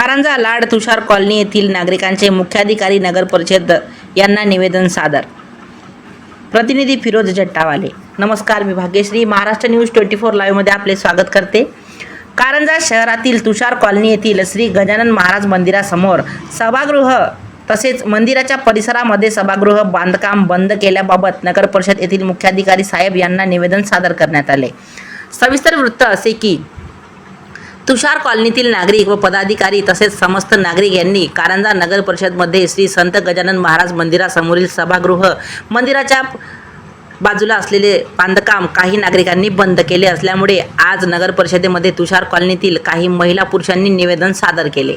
कारंजा लाड तुषार colony येथील नागरिकांचे मुख्याधिकारी नगर परिषद यांना निवेदन सादर. प्रतिनिधी फिरोज जट्टावाले. नमस्कार, मी भाग्यश्री महाराष्ट्र न्यूज 24 लाईव्ह मध्ये आपले स्वागत करते. कारंजा शहरातील तुषार कॉलनी येथील श्री गजानन महाराज मंदिरासमोर सभागृह तसेच मंदिराच्या परिसरामध्ये सभागृह बांधकाम बंद केल्याबाबत नगर परिषद येथील मुख्याधिकारी साहेब यांना निवेदन सादर करण्यात आले. सविस्तर वृत्त असे की तुषार कॉलनीतील नागरिक व पदाधिकारी तसेच समस्त नागरिक यांनी कारंजा नगर परिषदमध्ये श्री संत गजानन महाराज मंदिरासमोरील सभागृह मंदिराच्या बाजूला असलेले बांधकाम काही नागरिकांनी बंद केले असल्यामुळे आज नगर परिषदेमध्ये तुषार कॉलनीतील काही महिला पुरुषांनी निवेदन सादर केले.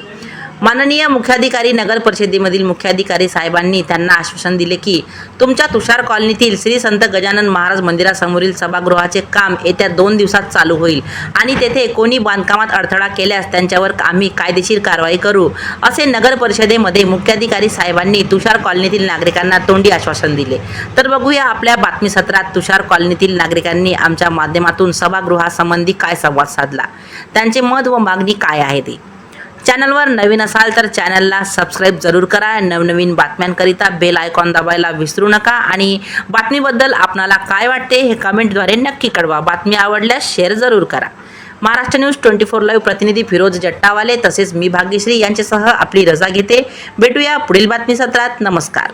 माननीय मुख्याधिकारी नगर परिषदेमधील मुख्याधिकारी साहेबांनी त्यांना आश्वासन दिले की तुमच्या तुषार कॉलनीतील श्री संत गजानन महाराज मंदिरासमोरील सभागृहाचे काम येत्या 2 दिवसात चालू होईल आणि तेथे कोणी बांधकामात अडथळा केल्यास त्यांच्यावर आम्ही कायदेशीर कारवाई करू, असे नगर परिषदेमध्ये मुख्याधिकारी साहेबांनी तुषार कॉलनीतील नागरिकांना तोंडी आश्वासन दिले. तर बघूया आपल्या बातमी सत्रात तुषार कॉलनीतील नागरिकांनी आमच्या माध्यमातून सभागृहासंबंधी काय संवाद साधला, त्यांचे मत व मागणी काय आहे ते. चॅनलवर नवीन असाल तर चॅनलला सबस्क्राईब जरूर करा. नवनवीन बातम्यांकरिता बेल आयकॉन दाबायला विसरू नका आणि बातमीबद्दल आपणाला काय वाटते हे कमेंटद्वारे नक्की कळवा. बातमी आवडल्यास शेअर जरूर करा. महाराष्ट्र न्यूज 24 लाईव्ह प्रतिनिधी फिरोज जट्टावाले तसेच मी भाग्यश्री यांच्यासह आपली रजा घेते. भेटूया पुढील बातमी सत्रात. नमस्कार.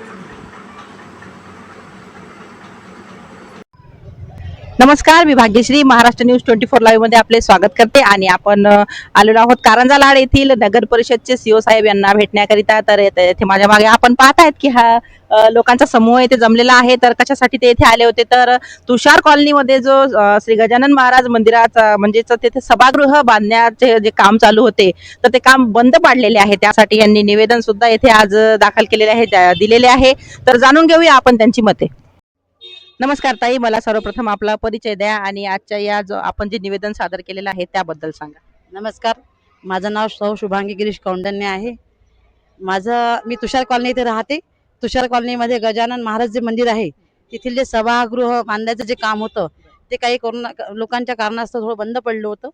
नमस्कार, मी भाग्यश्री महाराष्ट्र न्यूज 24 लाईव्ह मध्ये आपले स्वागत करते आणि आपण आलेलो आहोत कारंजा लाड येथील नगर परिषदचे सीओ साहेब यांना भेटण्याकरिता. तर येथे माझ्या मागे आपण पाहत आहेत की हा लोकांचा समूह येथे जमलेला आहे. तर कशासाठी ते येथे आले होते, तर तुषार कॉलनीमध्ये जो श्री गजानन महाराज मंदिराचा म्हणजेच तेथे सभागृह बांधण्याचे जे काम चालू होते तर ते काम बंद पाडलेले आहे. त्यासाठी यांनी निवेदन सुद्धा येथे आज दाखल केलेले आहे, दिलेले आहे. तर जाणून घेऊया आपण त्यांची मते. नमस्कार ताई, मला सर्वप्रथम आपला परिचय द्या आणि आजच्या या जो आपण जे निवेदन सादर केलेलं आहे त्याबद्दल सांगा. नमस्कार, माझं नाव सौ शुभांगी गिरीश कौंडन्य आहे. मी तुषार कॉलनी इथे राहते. तुषार कॉलनीमध्ये गजानन महाराज जे मंदिर आहे तिथील जे सभागृह बांधायचं जे काम होतं ते काही लोकांच्या कारणास्तव थोडं बंद पडलं होतं.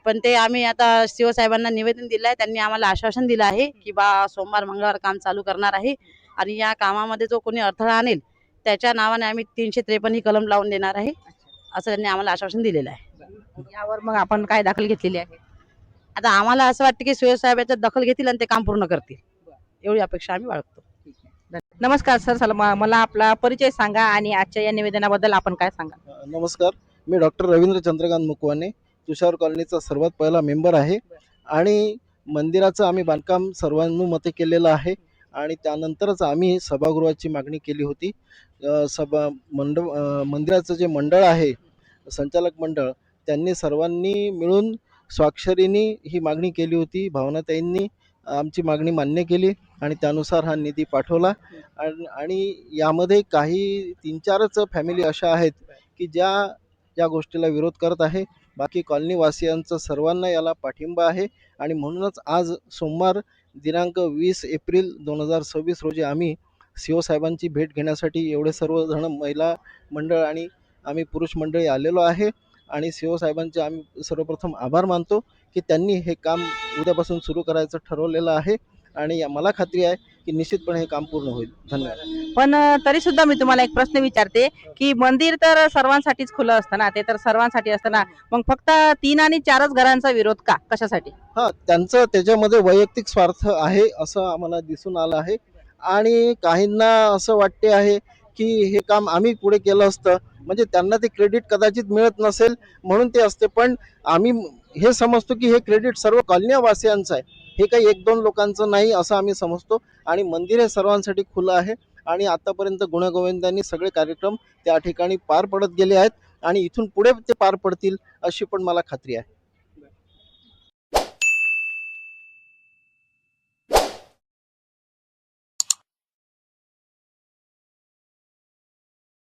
पण ते आम्ही आता सीओ साहेबांना निवेदन दिलं आहे. त्यांनी आम्हाला आश्वासन दिलं आहे की सोमवार मंगळवार काम चालू करणार आहे आणि या कामामध्ये जो कोणी अडथळा आणेल त्याच्या नावाने आम्ही 353 ही कलम लावून देणार आहे, असं त्यांनी आम्हाला आश्वासन दिलेलं आहे. यावर मग आपण काय दखल घेतलेली आहे? आता आम्हाला असं वाटतं की सीओ साहेब याच्यात दखल घेतील आणि ते काम पूर्ण करतील, एवढी अपेक्षा आम्ही बाळगतो. नमस्कार सर, मला आपला परिचय सांगा आणि आजच्या या निवेदनाबद्दल आपण काय सांगा. नमस्कार, मी डॉक्टर रवींद्र चंद्रकांत मुकवाने, तुषार कॉलनीचा सर्वात पहिला मेंबर आहे आणि मंदिराचं आम्ही बांधकाम सर्वानुमते केलेलं आहे आणि त्यानंतरच आम्ही सभागृहाची मागणी केली होती. मंदिराचं जे मंडळ आहे, संचालक मंडळ, त्यांनी सर्वांनी मिळून स्वाक्षरीने ही मागणी केली होती. भावनाताईंनी आमची मागणी मान्य केली आणि त्यानुसार हा निधी पाठवला. आणि यामध्ये काही 3-4च फॅमिली अशा आहेत की ज्या गोष्टीला विरोध करत आहे. बाकी कॉलनीवासियांचं सर्वांना याला पाठिंबा आहे आणि म्हणूनच आज सोमवार दिनांक 20 एप्रिल 2026 रोजी आम्ही सीओ साहेबांची भेट घेण्यासाठी एवढे सर्वजण महिला मंडळ आणि आम्ही पुरुष मंडळी आलेलो आहे आणि सीओ साहेबांचे आम्ही सर्वप्रथम आभार मानतो की त्यांनी हे काम उद्यापासून सुरू करायचं ठरवलेलं आहे आणि मला खात्री आहे की निश्चितपणे हे काम पूर्ण होईल. धन्यवाद. पण तरी सुद्धा मी तुम्हाला एक प्रश्न विचारते की मंदिर तर सर्वांसाठीच खुलं असतं ना, ते तर सर्वांसाठी असतं ना, मग फक्त 3 आणि 4च घरांचा विरोध का, कशासाठी? त्यांचं त्याच्यामध्ये वैयक्तिक स्वार्थ आहे असं आम्हाला दिसून आलं आहे आणि काहींना असं वाटते आहे की हे काम आम्ही पुढे केलं असतं, म्हणजे त्यांना ते क्रेडिट कदाचित मिळत नसेल म्हणून ते असते. पण आम्ही हे समजतो की हे क्रेडिट सर्व कॉलनीवासियांचं आहे, हे काही 1-2 लोकांचं नाही असं आम्ही समजतो आणि मंदिर हे सर्वांसाठी खुलं आहे आणि आतापर्यंत गुण्यागोविंदांनी सगळे कार्यक्रम त्या ठिकाणी पार पडत गेले आहेत आणि इथून पुढे ते पार पडतील अशी पण मला खात्री आहे.